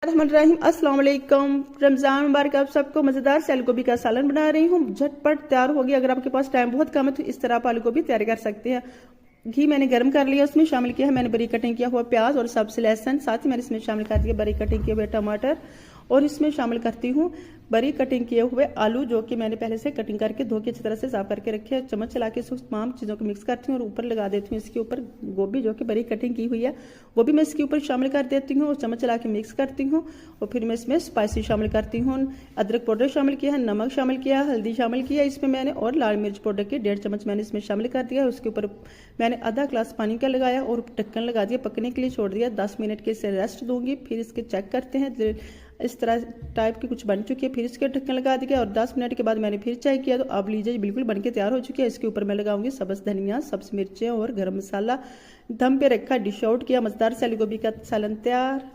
रहमान अस्सलाम वालेकुम। रमज़ान मुबारक। आप सबको। मज़ेदार से आलू गोभी का सालन बना रही हूँ, झटपट तैयार होगी। अगर आपके पास टाइम बहुत कम है तो इस तरह आप आलू गोभी तैयार कर सकते हैं। घी मैंने गर्म कर लिया, उसमें शामिल किया है मैंने बड़ी कटिंग किया हुआ प्याज और सब्ज लहसुन। साथ ही मैंने इसमें शामिल कर दिया बड़ी कटिंग किए हुए टमाटर और इसमें शामिल करती हूँ बड़ी कटिंग किए हुए आलू, जो कि मैंने पहले से कटिंग करके धो के अच्छी तरह से साफ करके रखे हैं। चम्मच चला के तमाम चीज़ों को मिक्स करती हूँ और ऊपर लगा देती हूँ। इसके ऊपर गोभी जो कि बड़ी कटिंग की हुई है वो भी मैं इसके ऊपर शामिल कर देती हूँ और चम्मच चला के मिक्स करती हूँ। और फिर मैं इसमें स्पाइसी शामिल करती हूँ। अदरक पाउडर शामिल किया है, नमक शामिल किया है, हल्दी शामिल किया इसमें मैंने, और लाल मिर्च पाउडर की 1.5 चम्मच मैंने इसमें शामिल कर दिया। उसके ऊपर मैंने आधा ग्लास पानी का लगाया और ढक्कन लगा दिया, पकने के लिए छोड़ दिया। 10 मिनट के इसे रेस्ट दूंगी। फिर इसके चेक करते हैं, इस तरह टाइप की कुछ बन चुकी है। फिर इसके ढक्कन लगा दिया और 10 मिनट के बाद मैंने फिर चेक किया तो अब लीजिए बिल्कुल बनके तैयार हो चुकी है। इसके ऊपर मैं लगाऊंगी सब्ज धनिया, सब्ज मिर्चें और गरम मसाला। दम पे रखा, डिश आउट किया। मजेदार से आलू गोभी का सालन तैयार।